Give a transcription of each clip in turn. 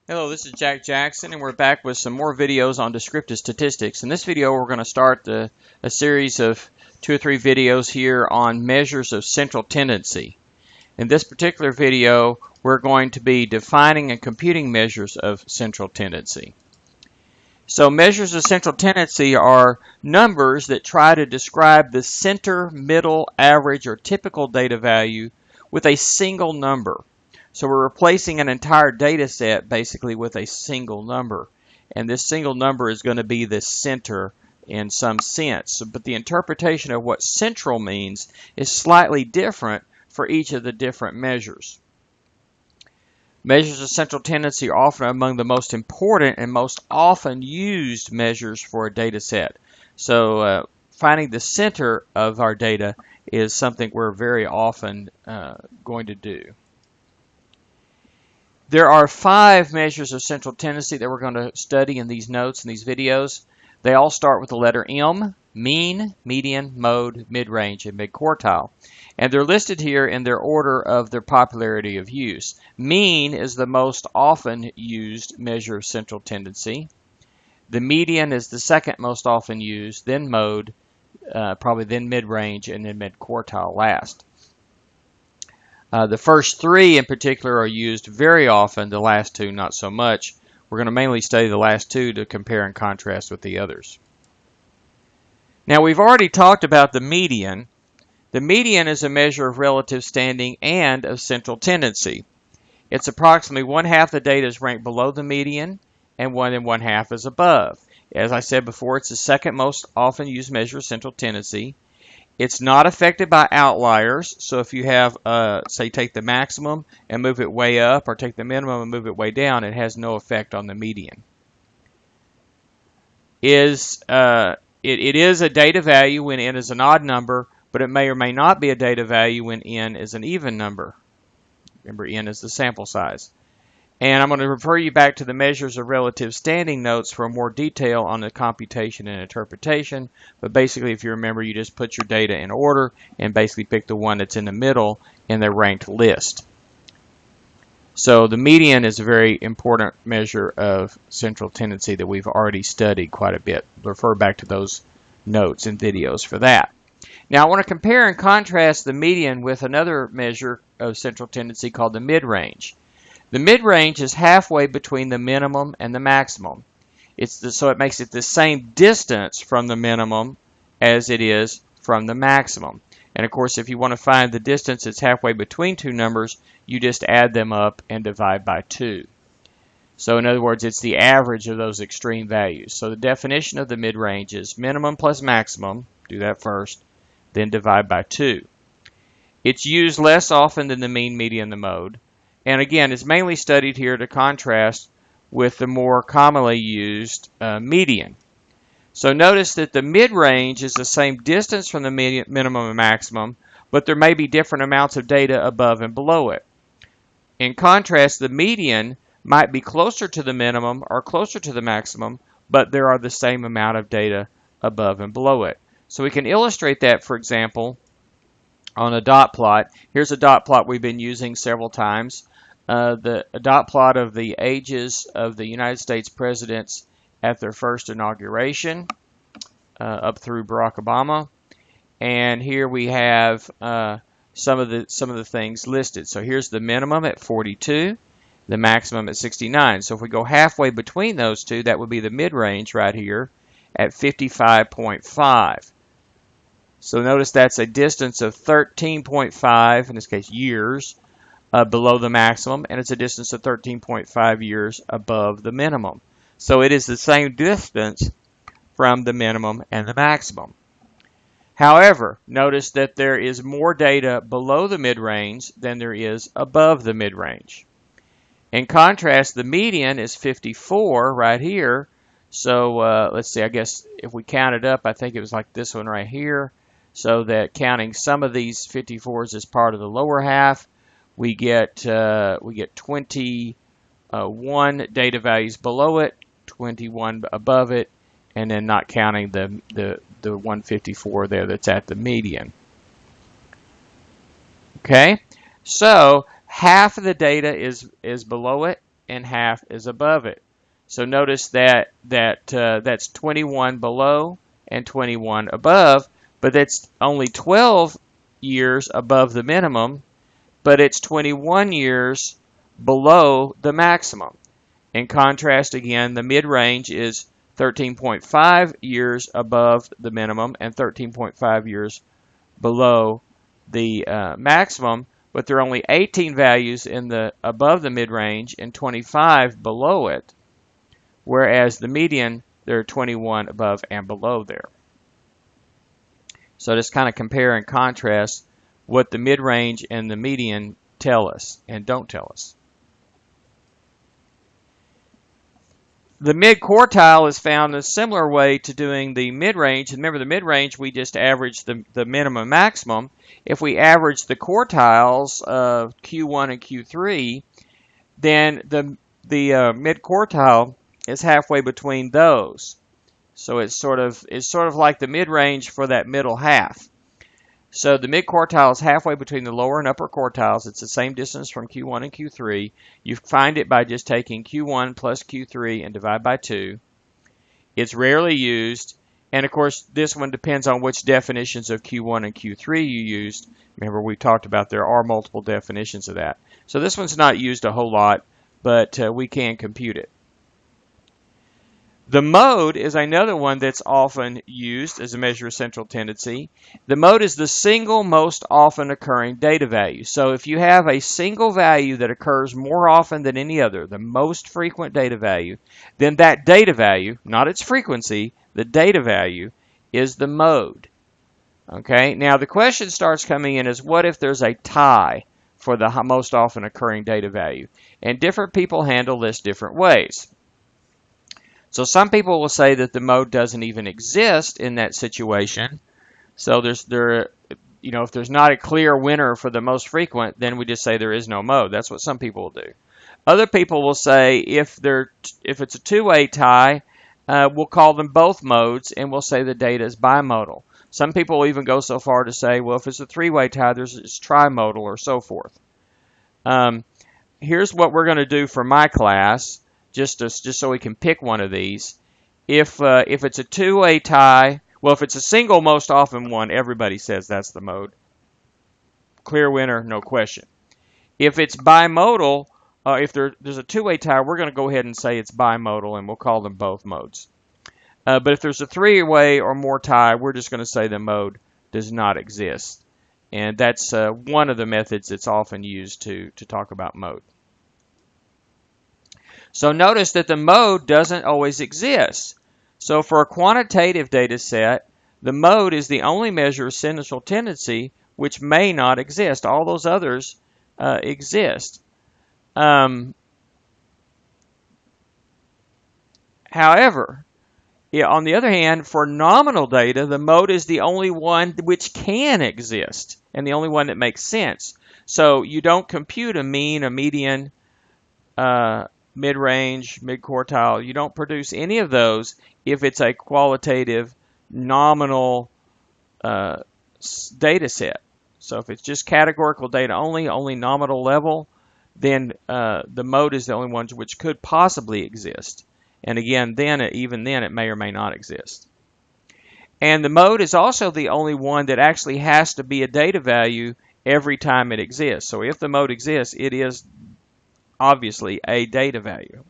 Hello, this is Jack Jackson, and we're back with some more videos on descriptive statistics. In this video, we're going to start a series of 2 or 3 videos here on measures of central tendency. In this particular video, we're going to be defining and computing measures of central tendency. So measures of central tendency are numbers that try to describe the center, middle, average, or typical data value with a single number. So we're replacing an entire data set basically with a single number. And this single number is going to be the center in some sense. But the interpretation of what central means is slightly different for each of the different measures. Measures of central tendency are often among the most important and most often used measures for a data set. So finding the center of our data is something we're very often going to do. There are 5 measures of central tendency that we're going to study in these notes and these videos. They all start with the letter M: mean, median, mode, midrange, and midquartile. And they're listed here in their order of their popularity of use. Mean is the most often used measure of central tendency. The median is the second most often used, then mode, probably then midrange, and then midquartile last. The first 3 in particular are used very often, the last 2 not so much. We're going to mainly study the last 2 to compare and contrast with the others. Now we've already talked about the median. The median is a measure of relative standing and of central tendency. It's approximately 1/2 the data is ranked below the median and 1 1/2 is above. As I said before, it's the second most often used measure of central tendency. It's not affected by outliers, so if you have, say, take the maximum and move it way up, or take the minimum and move it way down, it has no effect on the median. It is a data value when n is an odd number, but it may or may not be a data value when n is an even number. Remember, n is the sample size. And I'm going to refer you back to the measures of relative standing notes for more detail on the computation and interpretation. But basically, if you remember, you just put your data in order and basically pick the one that's in the middle in the ranked list. So the median is a very important measure of central tendency that we've already studied quite a bit. Refer back to those notes and videos for that. Now I want to compare and contrast the median with another measure of central tendency called the midrange. The midrange is halfway between the minimum and the maximum. So it makes it the same distance from the minimum as it is from the maximum. And of course, if you want to find the distance that's halfway between 2 numbers, you just add them up and divide by 2. So in other words, it's the average of those extreme values. So the definition of the midrange is minimum plus maximum. Do that first, then divide by 2. It's used less often than the mean, median, and the mode. And again, it's mainly studied here to contrast with the more commonly used median. So notice that the midrange is the same distance from the minimum and maximum, but there may be different amounts of data above and below it. In contrast, the median might be closer to the minimum or closer to the maximum, but there are the same amount of data above and below it. So we can illustrate that, for example, on a dot plot. Here's a dot plot we've been using several times. A dot plot of the ages of the United States presidents at their first inauguration, up through Barack Obama. And here we have some of the things listed. So here's the minimum at 42, the maximum at 69. So if we go halfway between those two, that would be the mid-range right here at 55.5. So notice that's a distance of 13.5, in this case years, below the maximum, and it's a distance of 13.5 years above the minimum. So it is the same distance from the minimum and the maximum. However, notice that there is more data below the mid-range than there is above the mid-range. In contrast, the median is 54 right here. So let's see, I guess if we count it up, I think it was like this one right here. So that counting some of these 54s as part of the lower half, we get 21 data values below it, 21 above it, and then not counting the 154 there that's at the median. Okay, so half of the data is below it, and half is above it. So notice that that's 21 below and 21 above, but that's only 12 years above the minimum, but it's 21 years below the maximum. In contrast, again, the mid-range is 13.5 years above the minimum and 13.5 years below the maximum, but there are only 18 values in the above the mid-range and 25 below it, whereas the median, there are 21 above and below there. So just kind of compare and contrast what the mid-range and the median tell us and don't tell us. The mid-quartile is found in a similar way to doing the mid-range. Remember, the mid-range, we just average the minimum maximum. If we average the quartiles of Q1 and Q3, then the mid-quartile is halfway between those. So it's sort of like the mid-range for that middle half. So the mid-quartile is halfway between the lower and upper quartiles. It's the same distance from Q1 and Q3. You find it by just taking Q1 plus Q3 and divide by 2. It's rarely used, and of course this one depends on which definitions of Q1 and Q3 you used. Remember, we talked about there are multiple definitions of that. So this one's not used a whole lot, but we can compute it. The mode is another one that's often used as a measure of central tendency. The mode is the single most often occurring data value. So if you have a single value that occurs more often than any other, the most frequent data value, then that data value, not its frequency, the data value is the mode. Okay, now the question starts coming in is, what if there's a tie for the most often occurring data value? And different people handle this different ways. So some people will say that the mode doesn't even exist in that situation. So if there's not a clear winner for the most frequent, then we just say there is no mode. That's what some people will do. Other people will say if it's a two-way tie, we'll call them both modes, and we'll say the data is bimodal. Some people will even go so far to say, well, if it's a three-way tie, it's trimodal or so forth. Here's what we're going to do for my class. Just so we can pick one of these. If it's a two-way tie, well, if it's a single most often one, everybody says that's the mode. Clear winner, no question. If it's bimodal, if there's a two-way tie, we're going to go ahead and say it's bimodal, and we'll call them both modes. But if there's a three-way or more tie, we're just going to say the mode does not exist. And that's one of the methods that's often used to talk about mode. So notice that the mode doesn't always exist. So for a quantitative data set, the mode is the only measure of central tendency which may not exist. All those others exist. However, on the other hand, for nominal data, the mode is the only one which can exist and the only one that makes sense. So you don't compute a mean, a median, mid-range, mid-quartile. You don't produce any of those if it's a qualitative, nominal data set. So if it's just categorical data only nominal level, then the mode is the only one which could possibly exist. And again, even then, it may or may not exist. And the mode is also the only one that actually has to be a data value every time it exists. So if the mode exists, it is obviously a data value.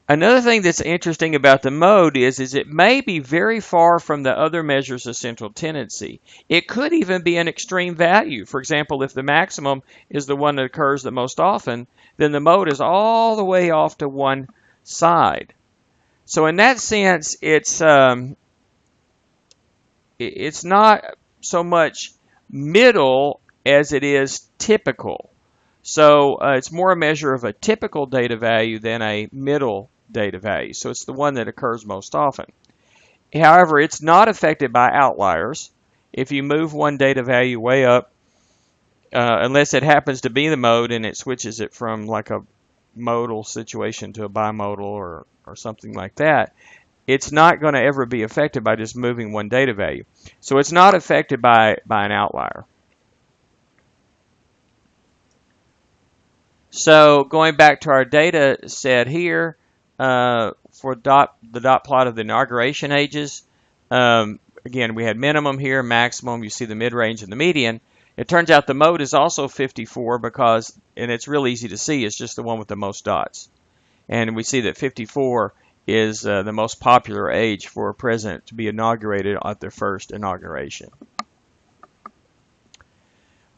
Another thing that's interesting about the mode is it may be very far from the other measures of central tendency. It could even be an extreme value. For example, if the maximum is the one that occurs the most often, then the mode is all the way off to one side. So in that sense, it's not so much middle as it is typical. So it's more a measure of a typical data value than a middle data value. So it's the one that occurs most often. However, it's not affected by outliers. If you move one data value way up, unless it happens to be the mode and it switches it from like a modal situation to a bimodal or something like that, it's not going to ever be affected by just moving one data value. So it's not affected by an outlier. So going back to our data set here, for the dot plot of the inauguration ages, again, we had minimum here, maximum, you see the mid-range and the median. It turns out the mode is also 54 because, and it's real easy to see, it's just the one with the most dots. And we see that 54 is the most popular age for a president to be inaugurated at their first inauguration.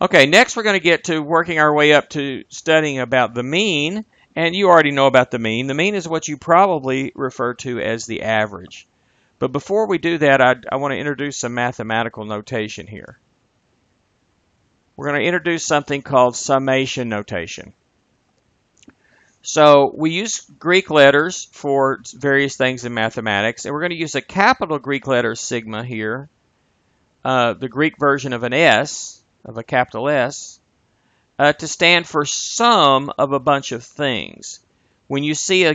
Okay, next we're going to get to working our way up to studying about the mean, and you already know about the mean. The mean is what you probably refer to as the average. But before we do that, I want to introduce some mathematical notation here. We're going to introduce something called summation notation. So we use Greek letters for various things in mathematics, and we're going to use a capital Greek letter sigma here, the Greek version of an S, of a capital S, to stand for sum of a bunch of things. When you see a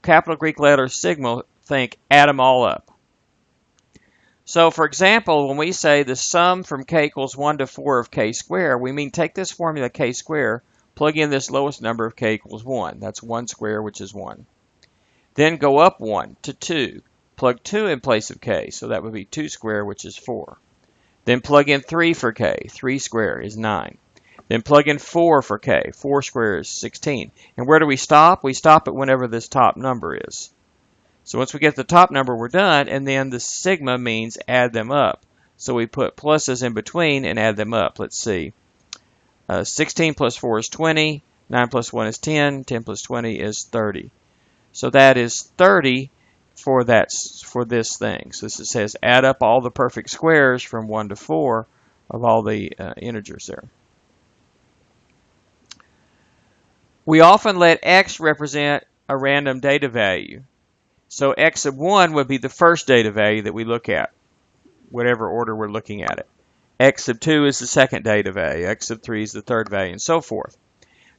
capital Greek letter sigma, think add them all up. So for example, when we say the sum from k equals 1 to 4 of k squared, we mean take this formula k squared, plug in this lowest number of k equals 1. That's 1 squared, which is 1. Then go up 1 to 2. Plug 2 in place of k, so that would be 2 squared, which is 4. Then plug in 3 for k. 3 squared is 9. Then plug in 4 for k. 4 squared is 16. And where do we stop? We stop at whenever this top number is. So once we get the top number, we're done, and then the sigma means add them up. So we put pluses in between and add them up. Let's see. 16 plus 4 is 20. 9 plus 1 is 10. 10 plus 20 is 30. So that is 30 for this thing. So this says add up all the perfect squares from 1 to 4 of all the integers there. We often let x represent a random data value. So x of 1 would be the first data value that we look at, whatever order we're looking at it. X of 2 is the second data value. X of 3 is the third value, and so forth.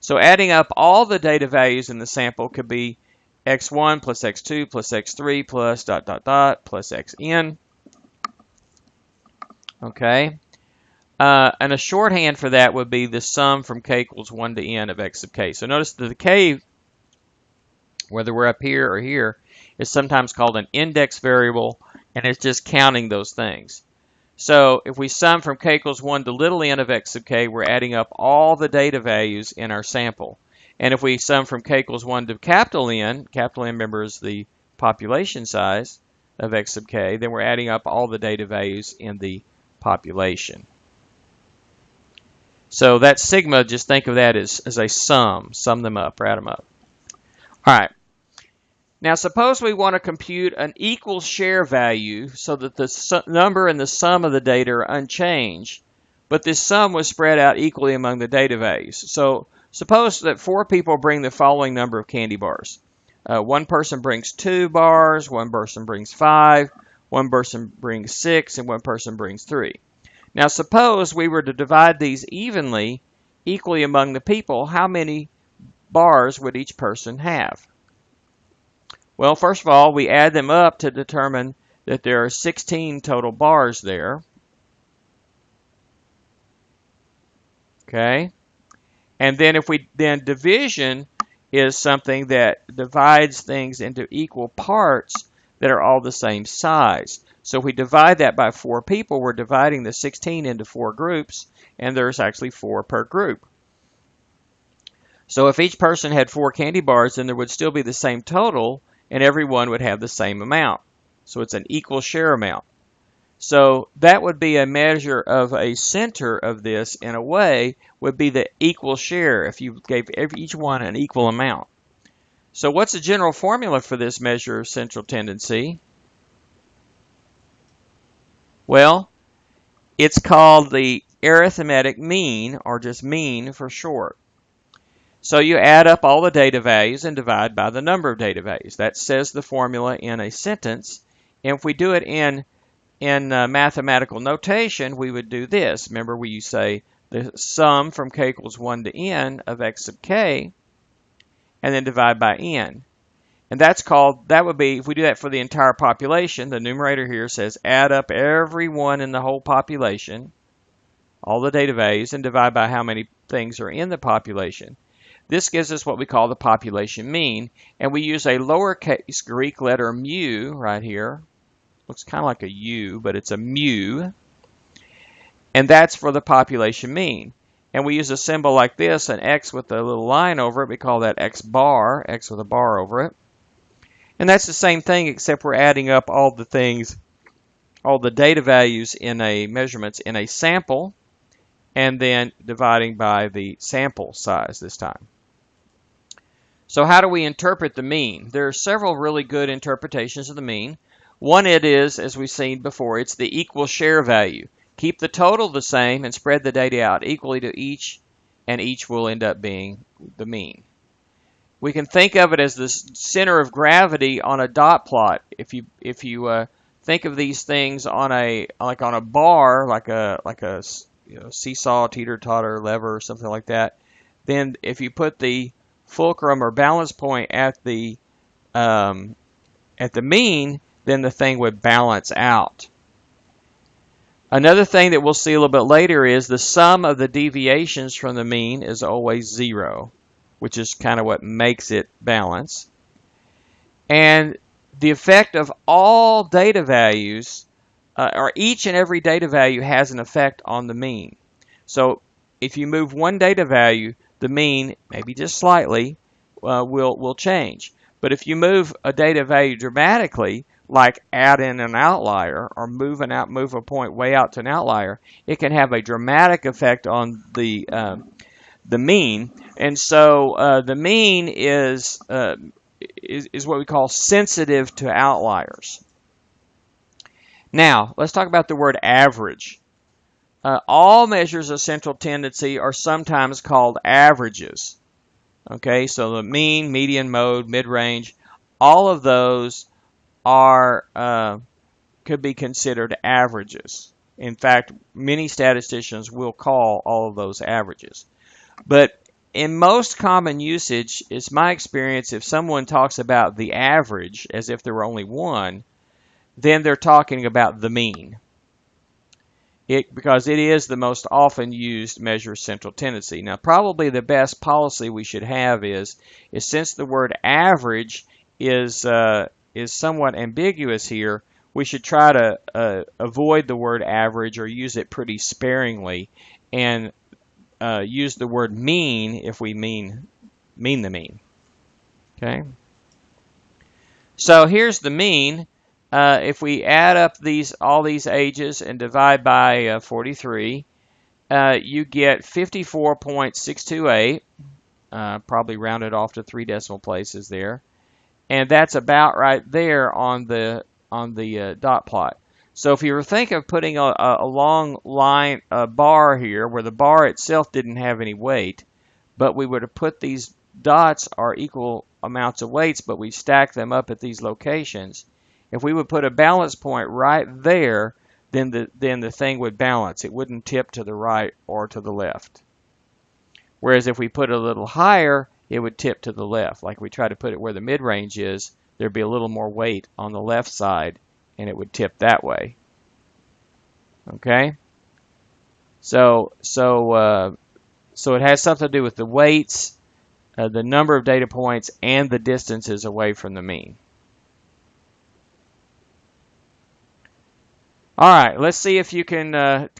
So adding up all the data values in the sample could be x1 plus x2 plus x3 plus ... plus xn. Okay. And a shorthand for that would be the sum from k equals 1 to n of x of k. So notice that the k, whether we're up here or here, is sometimes called an index variable, and it's just counting those things. So if we sum from k equals 1 to little n of x of k, we're adding up all the data values in our sample. And if we sum from k equals 1 to capital N, remember is the population size of x of k, then we're adding up all the data values in the population. So that sigma, just think of that as a sum. Sum them up or add them up. All right. Now suppose we want to compute an equal share value so that the number and the sum of the data are unchanged, but this sum was spread out equally among the data values. So suppose that 4 people bring the following number of candy bars. One person brings 2 bars, one person brings 5, one person brings 6, and one person brings 3. Now suppose we were to divide these equally among the people, how many bars would each person have? Well, first of all, we add them up to determine that there are 16 total bars there. Okay. And then if we division is something that divides things into equal parts that are all the same size. So if we divide that by 4 people, we're dividing the 16 into 4 groups, and there's actually 4 per group. So if each person had 4 candy bars, then there would still be the same total, and everyone would have the same amount. So it's an equal share amount. So that would be a measure of a center of this, in a way, would be the equal share if you gave each one an equal amount. So what's the general formula for this measure of central tendency? Well, it's called the arithmetic mean, or just mean for short. So you add up all the data values and divide by the number of data values. That says the formula in a sentence. And if we do it in mathematical notation, we would do this. Remember, we say the sum from k equals 1 to n of x of k, and then divide by n. And that would be, if we do that for the entire population, the numerator here says add up everyone in the whole population, all the data values, and divide by how many things are in the population. This gives us what we call the population mean, and we use a lowercase Greek letter mu right here. Looks kind of like a U, but it's a mu, and that's for the population mean. And we use a symbol like this, an X with a little line over it. We call that X bar, X with a bar over it. And that's the same thing, except we're adding up all the things, all the data values in a measurements in a sample, and then dividing by the sample size this time. So how do we interpret the mean? There are several really good interpretations of the mean. One, it is, as we've seen before, it's the equal share value. Keep the total the same and spread the data out equally to each, and each will end up being the mean. We can think of it as the center of gravity on a dot plot. If you think of these things on a bar, like a seesaw, teeter-totter, lever, or something like that, then if you put the fulcrum or balance point at the mean, then the thing would balance out. Another thing that we'll see a little bit later is the sum of the deviations from the mean is always 0, which is kind of what makes it balance. And the effect of all data values, or each and every data value has an effect on the mean. So if you move one data value, the mean, maybe just slightly, will change. But if you move a data value dramatically, like add in an outlier or move a point way out to an outlier, it can have a dramatic effect on the mean. And so the mean is what we call sensitive to outliers. Now, let's talk about the word average. All measures of central tendency are sometimes called averages. Okay, so the mean, median, mode, mid-range, all of those could be considered averages. In fact, many statisticians will call all of those averages. But in most common usage, it's my experience, if someone talks about the average as if there were only one, then they're talking about the mean. Because it is the most often used measure of central tendency. Now, probably the best policy we should have is since the word average is somewhat ambiguous here, we should try to avoid the word average or use it pretty sparingly, and use the word mean if we mean the mean. Okay. So here's the mean. If we add up all these ages and divide by 43, you get 54.628, probably rounded off to 3 decimal places there, and that's about right there on the dot plot. So if you were thinking of putting a long line, a bar here, where the bar itself didn't have any weight, but we would have put these dots are equal amounts of weights, but we stack them up at these locations. If we would put a balance point right there, then the thing would balance. It wouldn't tip to the right or to the left. Whereas if we put it a little higher, it would tip to the left. Like we try to put it where the mid-range is, there'd be a little more weight on the left side, and it would tip that way. Okay? So it has something to do with the weights, the number of data points, and the distances away from the mean. All right, let's see if you can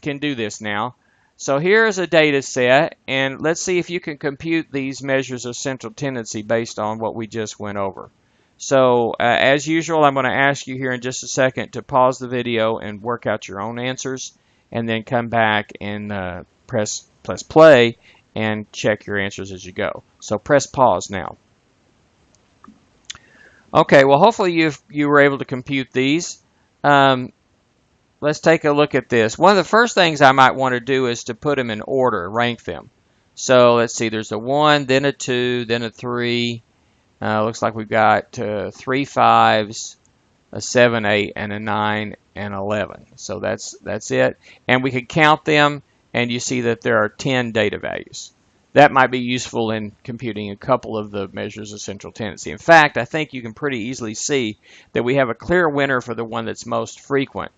do this now. So here's a data set, and let's see if you can compute these measures of central tendency based on what we just went over. So as usual, I'm going to ask you here in just a second to pause the video and work out your own answers, and then come back and press play and check your answers as you go. So press pause now. Okay, well hopefully you were able to compute these. Let's take a look at this. One of the first things I might want to do is to put them in order, rank them. So let's see, there's a 1, then a 2, then a 3. Looks like we've got 3 5s, a 7, 8, and a 9, and 11. So that's it. And we could count them, and you see that there are 10 data values. That might be useful in computing a couple of the measures of central tendency. In fact, I think you can pretty easily see that we have a clear winner for the one that's most frequent,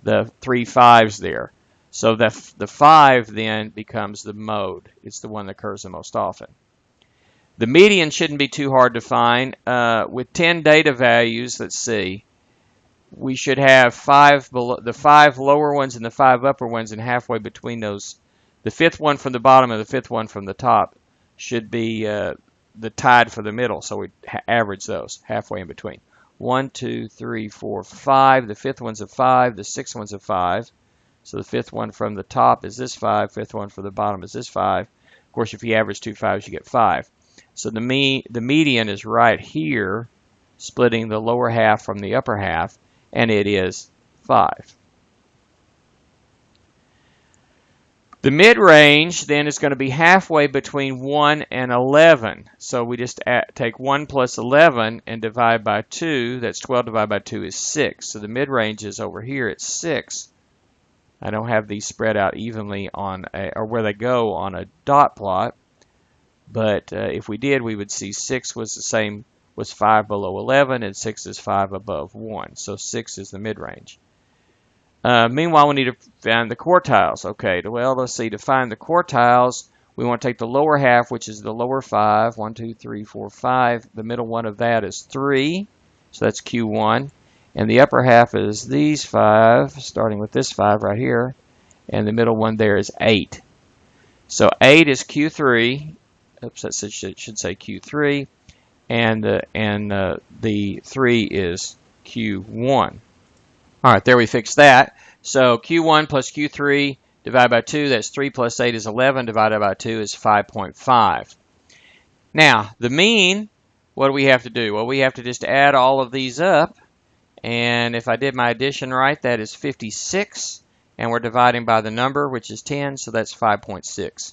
the 3 5s there. So the 5 then becomes the mode. It's the one that occurs the most often. The median shouldn't be too hard to find. With 10 data values, let's see, we should have the 5 lower ones and the 5 upper ones, and halfway between those, the 5th one from the bottom and the 5th one from the top should be the tied for the middle. So we average those halfway in between. 1, 2, 3, 4, 5. The 5th one's a 5. The 6th one's a 5. So the 5th one from the top is this 5. 5th one from the bottom is this 5. Of course, if you average 2 5s, you get 5. So the median is right here, splitting the lower half from the upper half, and it is 5. The mid-range then is going to be halfway between 1 and 11. So we just take 1 plus 11 and divide by 2. That's 12 divided by 2 is 6. So the mid-range is over here at 6. I don't have these spread out evenly on or where they go on a dot plot. But if we did, we would see 6 was the same, was 5 below 11, and 6 is 5 above 1. So 6 is the mid-range. Meanwhile, we need to find the quartiles. Okay, well, let's see. To find the quartiles, we want to take the lower half, which is the lower 5. 1, 2, 3, 4, 5. The middle one of that is 3. So that's Q1. And the upper half is these 5, starting with this 5 right here. And the middle one there is 8. So 8 is Q3. Oops, that should say Q3. And the 3 is Q1. All right, there we fixed that. So Q1 plus Q3 divided by 2, that's 3 plus 8 is 11, divided by 2 is 5.5. Now, the mean, what do we have to do? Well, we have to just add all of these up. And if I did my addition right, that is 56. And we're dividing by the number, which is 10, so that's 5.6.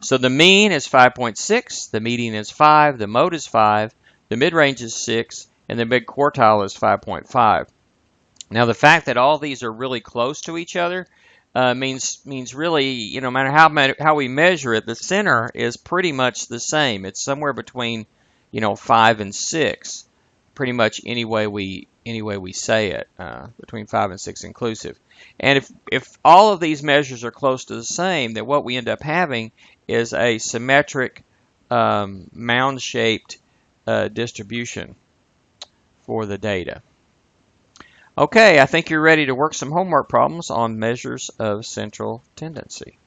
So the mean is 5.6, the median is 5, the mode is 5, the mid-range is 6, and the mid-quartile is 5.5. Now, the fact that all these are really close to each other means really, no matter how we measure it, the center is pretty much the same. It's somewhere between, 5 and 6, pretty much any way we say it, between 5 and 6 inclusive. And if all of these measures are close to the same, then what we end up having is a symmetric mound-shaped distribution for the data. Okay, I think you're ready to work some homework problems on measures of central tendency.